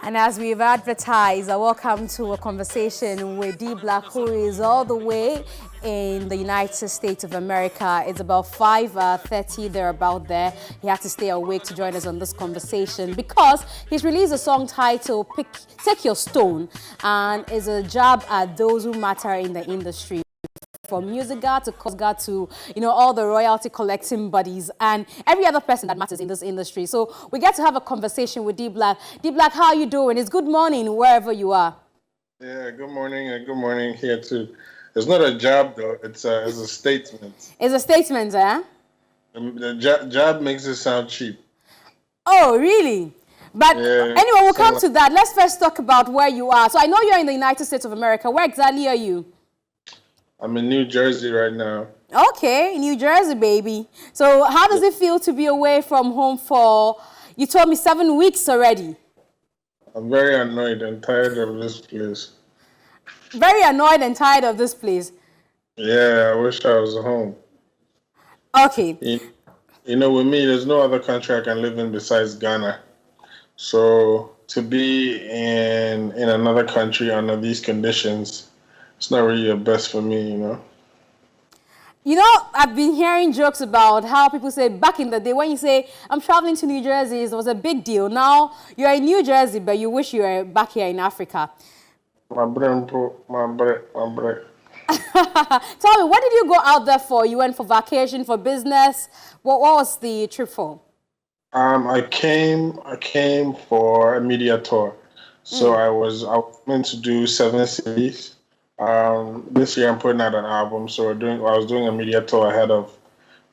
And as we've advertised, welcome to a conversation with D Black, who is all the way in the United States of America. It's about 5:30, they're about there. He had to stay awake to join us on this conversation because he's released a song titled Take Your Stone, and is a jab at those who matter in the industry. From music guard to cost guard to, all the royalty collecting buddies and every other person that matters in this industry. So we get to have a conversation with D Black. D Black, how are you doing? It's good morning wherever you are. Yeah, good morning, and good morning here too. It's not a job though; it's a statement. It's a statement, eh? The job makes it sound cheap. Oh, really? But Yeah, anyway, we'll come so to that. Let's first talk about where you are. So I know you're in the United States of America. Where exactly are you? I'm in New Jersey right now. Okay, New Jersey, baby. So how does it feel to be away from home for, you told me 7 weeks already? I'm very annoyed and tired of this place. Very annoyed and tired of this place. Yeah, I wish I was home. Okay. With me, there's no other country I can live in besides Ghana. So to be in another country under these conditions, it's not really the best for me. I've been hearing jokes about how people say back in the day when you say, I'm traveling to New Jersey, it was a big deal. Now you're in New Jersey, but you wish you were back here in Africa. My brain, my brain. Tell me, what did you go out there for? You went for vacation, for business? What was the trip for? I came for a media tour. So I was meant to do 7 cities. This year I'm putting out an album, so I was doing a media tour ahead of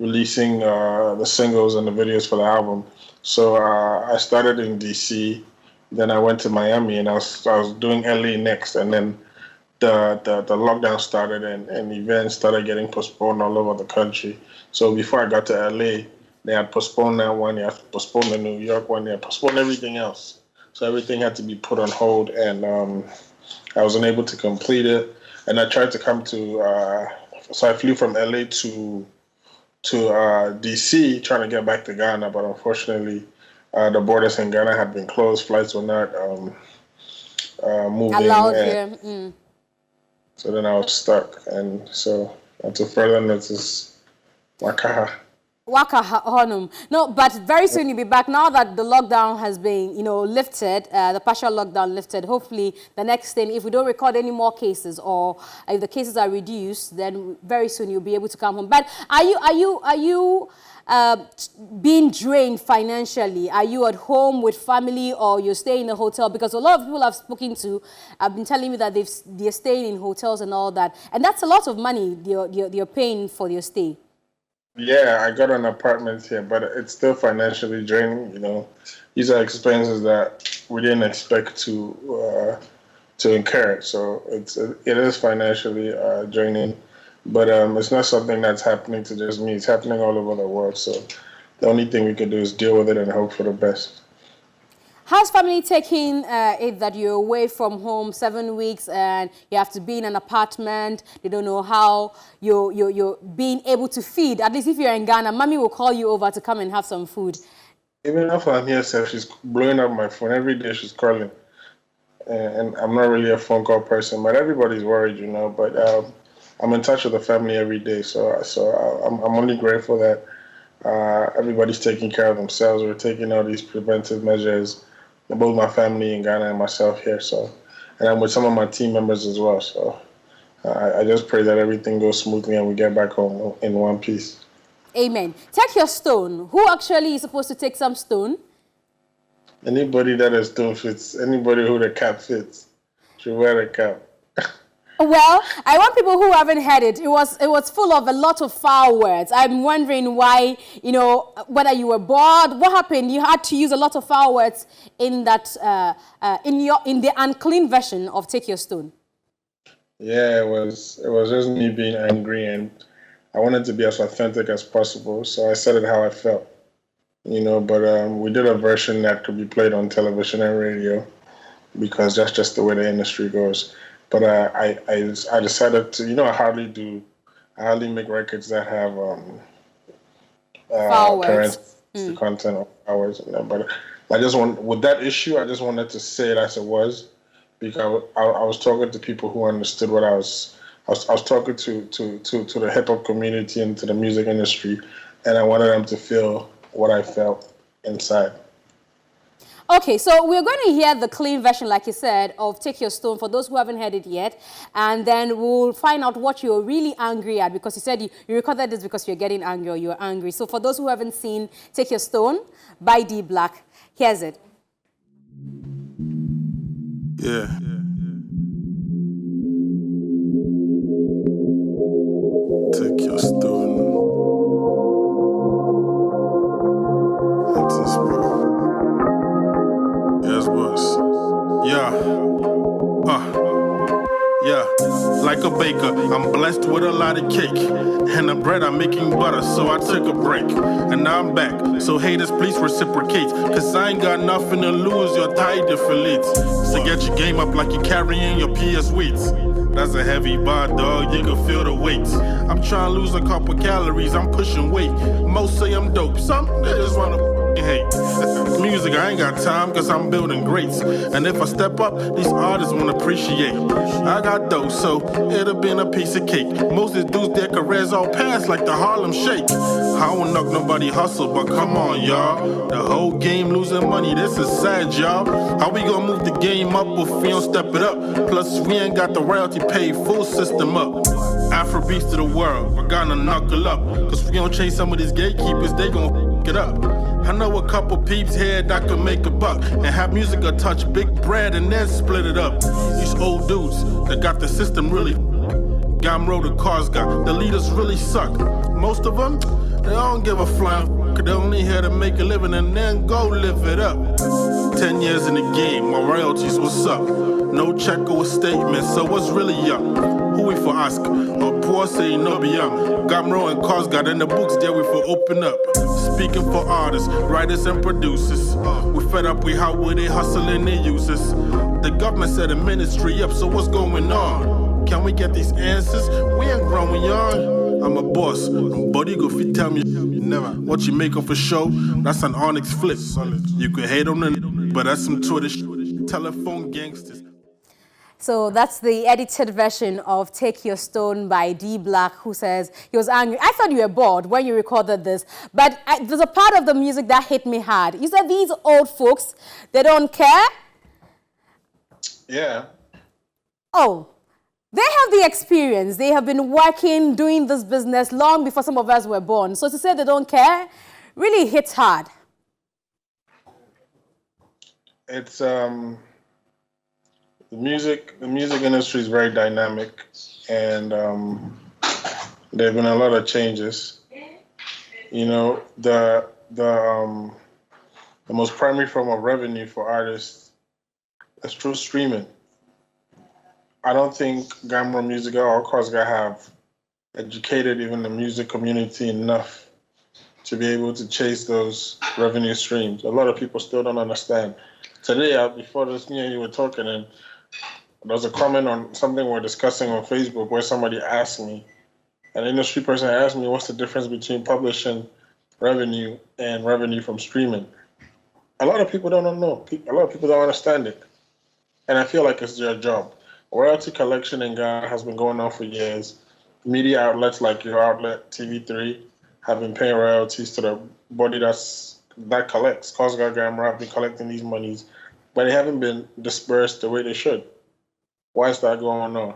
releasing the singles and the videos for the album. So I started in DC, then I went to Miami, and I was doing LA next, and then the lockdown started and events started getting postponed all over the country. So before I got to LA, they had postponed that one, they had postponed the New York one, they had postponed everything else. So everything had to be put on hold, and I was unable to complete it. And I tried to come to, so I flew from LA to DC, trying to get back to Ghana, but unfortunately, the borders in Ghana had been closed. Flights were not moving. Allowed here. So then I was stuck, and so to further notice, Wakaha. Waka Honum. No, but very soon you'll be back. Now that the lockdown has been, lifted, the partial lockdown lifted, hopefully the next thing, if we don't record any more cases or if the cases are reduced, then very soon you'll be able to come home. But are you being drained financially? Are you at home with family or you stay in a hotel? Because a lot of people I've spoken to have been telling me that they're staying in hotels and all that. And that's a lot of money you're paying for your stay. Yeah, I got an apartment here, but it's still financially draining. These are expenses that we didn't expect to incur. So it is financially draining, but it's not something that's happening to just me. It's happening all over the world. So the only thing we can do is deal with it and hope for the best. How's family taking it that you're away from home 7 weeks and you have to be in an apartment? They don't know how you're being able to feed. At least if you're in Ghana, mommy will call you over to come and have some food. Even if I'm here, she's blowing up my phone. Every day she's calling. And I'm not really a phone call person, but everybody's worried, But I'm in touch with the family every day. So I'm only grateful that everybody's taking care of themselves. We're taking all these preventive measures, both my family in Ghana and myself here. And I'm with some of my team members as well. So I just pray that everything goes smoothly and we get back home in one piece. Amen. Take your stone. Who actually is supposed to take some stone? Anybody that a stone fits, anybody who the cap fits, should wear a cap. Well, I want people who haven't heard it. It was full of a lot of foul words. I'm wondering why, whether you were bored. What happened? You had to use a lot of foul words in that in the unclean version of Take Your Stone. Yeah, it was just me being angry, and I wanted to be as authentic as possible. So I said it how I felt, But we did a version that could be played on television and radio because that's just the way the industry goes. But I decided to, I hardly make records that have foul words. content of ours. But with that issue, I just wanted to say it as it was, because I was talking to people who understood what I was talking to the hip hop community and to the music industry, and I wanted them to feel what I felt inside. Okay, so we're going to hear the clean version, like you said, of Take Your Stone for those who haven't heard it yet. And then we'll find out what you're really angry at, because you said you recorded this because you're getting angry or you're angry. So for those who haven't seen Take Your Stone by D Black, here's it. Yeah. Take your stone. Yes, boss. Yeah, like a baker, I'm blessed with a lot of cake. And the bread I'm making butter, so I took a break. And now I'm back, so haters please reciprocate. Cause I ain't got nothing to lose, you're tied to fillet. So get your game up like you're carrying your PS weights. That's a heavy bar, dog, you can feel the weight. I'm trying to lose a couple calories, I'm pushing weight. Most say I'm dope, some niggas wanna hate. Music, I ain't got time, cause I'm building greats. And if I step up, these artists won't appreciate. I got dough, so it'll been a piece of cake. Most of these dudes, their careers all past like the Harlem Shake. I won't knock nobody hustle, but come on, y'all. The whole game losing money, this is sad, y'all. How we gonna move the game up if we don't step it up? Plus, we ain't got the royalty paid full system up. Afrobeats to the world, we're gonna knuckle up. Cause we don't change some of these gatekeepers, they gon' f*** it up. I know a couple peeps here that can make a buck and have music a touch big bread and then split it up. These old dudes that got the system really Gamro the cars got, the leaders really suck. Most of them, they don't give a flying f***, they only here to make a living and then go live it up. 10 years in the game, my royalties, what's up? No check or a statement, so what's really up? Who we for ask? Or poor say no be young. Gamro and cars got in the books, there we for open up. Speaking for artists, writers and producers. We fed up with how they hustling they users. The government set a ministry up, so what's going on? Can we get these answers? We ain't growing young. I'm a boss, nobody go fit tell me never. What you make of a show, that's an Onyx flip. You could hate on it, but that's some Twitter telephone gangsters. So that's the edited version of Take Your Stone by D Black, who says he was angry. I thought you were bored when you recorded this, but there's a part of the music that hit me hard. You said these old folks, they don't care? Yeah. Oh, they have the experience. They have been working, doing this business long before some of us were born. So to say they don't care really hits hard. It's the music industry is very dynamic, and there have been a lot of changes. You know, the most primary form of revenue for artists is through streaming. I don't think Gamro Musica or Kozga have educated even the music community enough to be able to chase those revenue streams. A lot of people still don't understand. Today, before this, me and you were talking, and there was a comment on something we're discussing on Facebook where somebody asked me, an industry person asked me, what's the difference between publishing revenue and revenue from streaming? A lot of people don't know. A lot of people don't understand it. And I feel like it's their job. Royalty collection in Ghana has been going on for years. Media outlets like your outlet, TV3, have been paying royalties to the body that collects. Kozga Gamra have been collecting these monies, but they haven't been dispersed the way they should. Why is that going on?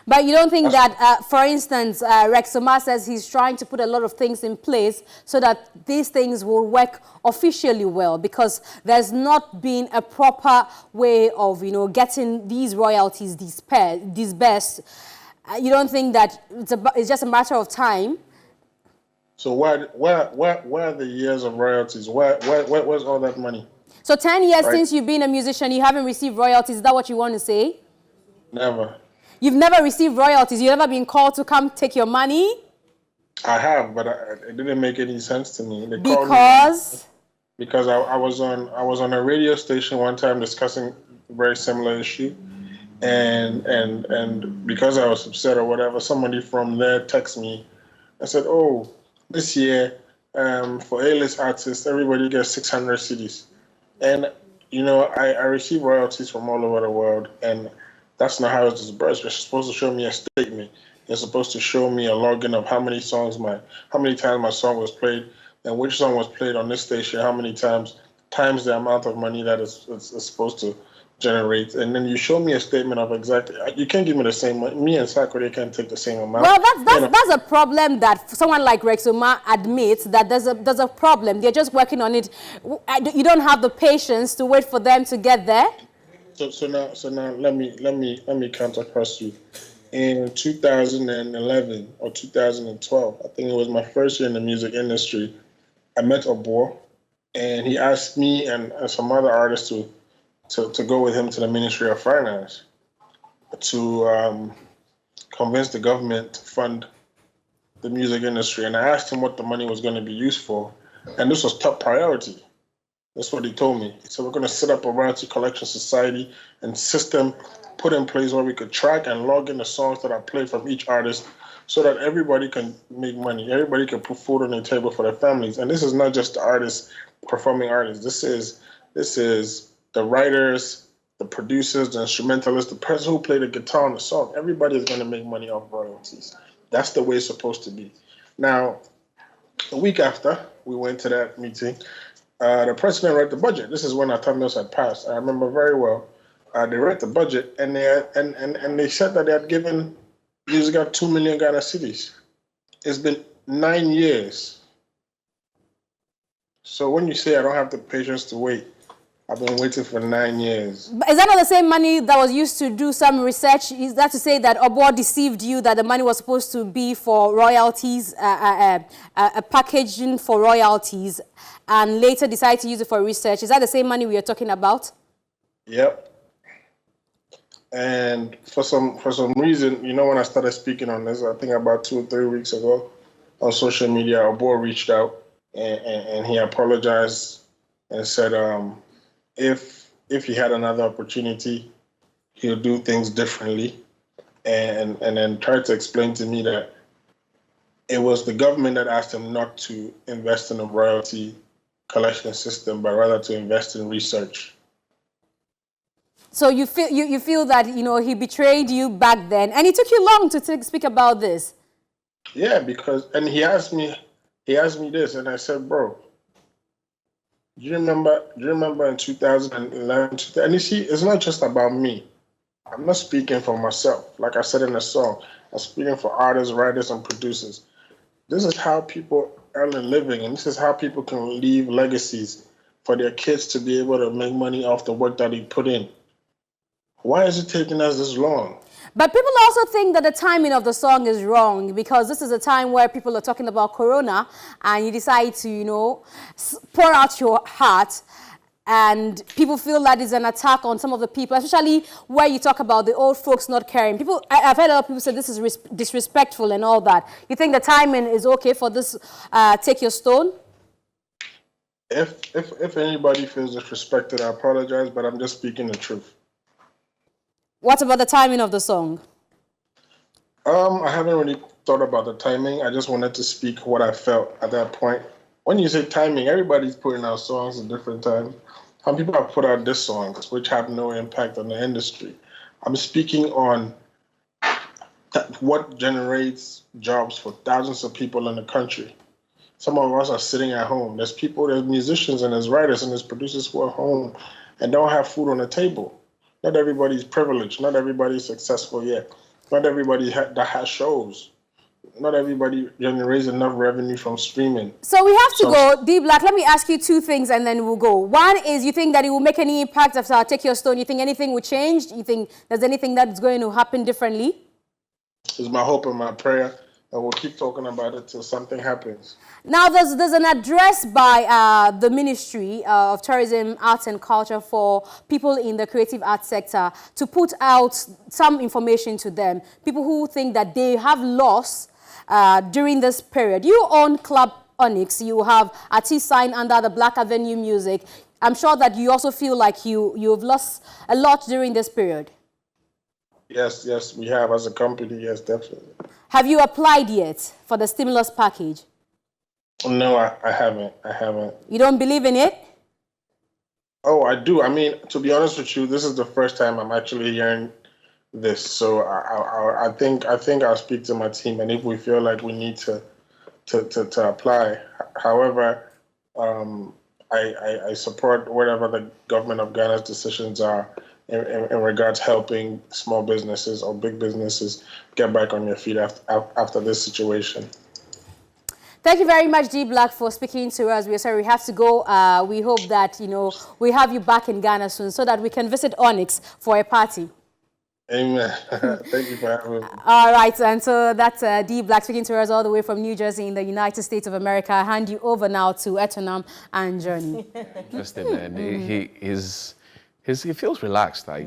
But you don't think that, for instance, Rex Omar says he's trying to put a lot of things in place so that these things will work officially well, because there's not been a proper way of, getting these royalties dispersed. You don't think that it's just a matter of time? So where are the years of royalties? Where's all that money? So 10 years since you've been a musician, you haven't received royalties. Is that what you want to say? Never. You've never received royalties? You've never been called to come take your money? I have, but it didn't make any sense to me. Because? Because I was on a radio station one time discussing a very similar issue, and because I was upset or whatever, somebody from there texted me. I said, "Oh, this year for A-list artists, everybody gets 600 CDs." And, I receive royalties from all over the world, and that's not how it's disbursed. You're supposed to show me a statement. You're supposed to show me a login of how many times my song was played, and which song was played on this station, how many times the amount of money that is supposed to generate, and then you show me a statement of exactly. You can't give me the same money. Me and Sakure can't take the same amount. Well, that's a problem that someone like Rexoma admits that there's a problem. They're just working on it. You don't have the patience to wait for them to get there. So now let me counter press you. In 2011 or 2012, I think it was my first year in the music industry, I met Obour, and he asked me and some other artists to go with him to the Ministry of Finance to convince the government to fund the music industry. And I asked him what the money was going to be used for, and this was top priority. That's what he told me. He said, we're going to set up a royalty collection society and system put in place where we could track and log in the songs that are played from each artist so that everybody can make money. Everybody can put food on their table for their families. And this is not just the artists, performing artists. This is the writers, the producers, the instrumentalists, the person who played the guitar on the song. Everybody is going to make money off royalties. That's the way it's supposed to be. Now, a week after we went to that meeting, the president read the budget. This is when our term had passed. I remember very well. They read the budget, and they said that they had given Musica 2 million Ghana cedis. It's been 9 years. So when you say I don't have the patience to wait, I've been waiting for 9 years. But is that not the same money that was used to do some research? Is that to say that Obour deceived you that the money was supposed to be for royalties, a packaging for royalties, and later decided to use it for research? Is that the same money we are talking about? Yep. And for some reason, when I started speaking on this, I think about 2 or 3 weeks ago on social media, Obour reached out and he apologized and said if he had another opportunity, he'll do things differently, and then tried to explain to me that it was the government that asked him not to invest in a royalty collection system, but rather to invest in research. So you feel that he betrayed you back then, and it took you long to speak about this. Yeah, and he asked me this, and I said, bro, do you remember in 2011? And you see, it's not just about me. I'm not speaking for myself. Like I said in the song, I'm speaking for artists, writers, and producers. This is how people earn a living, and this is how people can leave legacies for their kids to be able to make money off the work that they put in. Why is it taking us this long? But people also think that the timing of the song is wrong, because this is a time where people are talking about Corona, and you decide to, pour out your heart, and people feel that it's an attack on some of the people, especially where you talk about the old folks not caring. I've heard a lot of people say this is disrespectful and all that. You think the timing is okay for this Take Your Stone? If anybody feels disrespected, I apologize, but I'm just speaking the truth. What about the timing of the song? I haven't really thought about the timing. I just wanted to speak what I felt at that point. When you say timing, everybody's putting out songs at different times. Some people have put out diss songs, which have no impact on the industry. I'm speaking on what generates jobs for thousands of people in the country. Some of us are sitting at home. There's musicians and there's writers and there's producers who are home and don't have food on the table. Not everybody's privileged. Not everybody's successful yet. Not everybody that has shows. Not everybody generates enough revenue from streaming. So we have to go. D Black, let me ask you 2 things and then we'll go. One is, you think that it will make any impact after I Take Your Stone? You think anything will change? You think there's anything that's going to happen differently? It's my hope and my prayer, and we'll keep talking about it till something happens. Now, there's an address by the Ministry of Tourism, Arts and Culture for people in the creative arts sector to put out some information to them. People who think that they have lost during this period. You own Club Onyx. You have artists signed under the Black Avenue Music. I'm sure that you also feel like you've lost a lot during this period. Yes, we have as a company. Yes, definitely. Have you applied yet for the stimulus package? No, I haven't. You don't believe in it? Oh, I do. I mean, to be honest with you, this is the first time I'm actually hearing this. So I think I'll speak to my team, and if we feel like we need to apply. However, I support whatever the government of Ghana's decisions are in regards helping small businesses or big businesses get back on their feet after this situation. Thank you very much, D Black, for speaking to us. We're sorry we have to go. We hope that, we have you back in Ghana soon so that we can visit Onyx for a party. Amen. Thank you for having me. All right, and so that's D Black speaking to us all the way from New Jersey in the United States of America. I hand you over now to Etonam and Journey. Interesting, man. He feels relaxed. I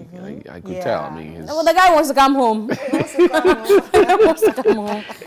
could tell. I mean, well, the guy wants to come home. He wants to come home.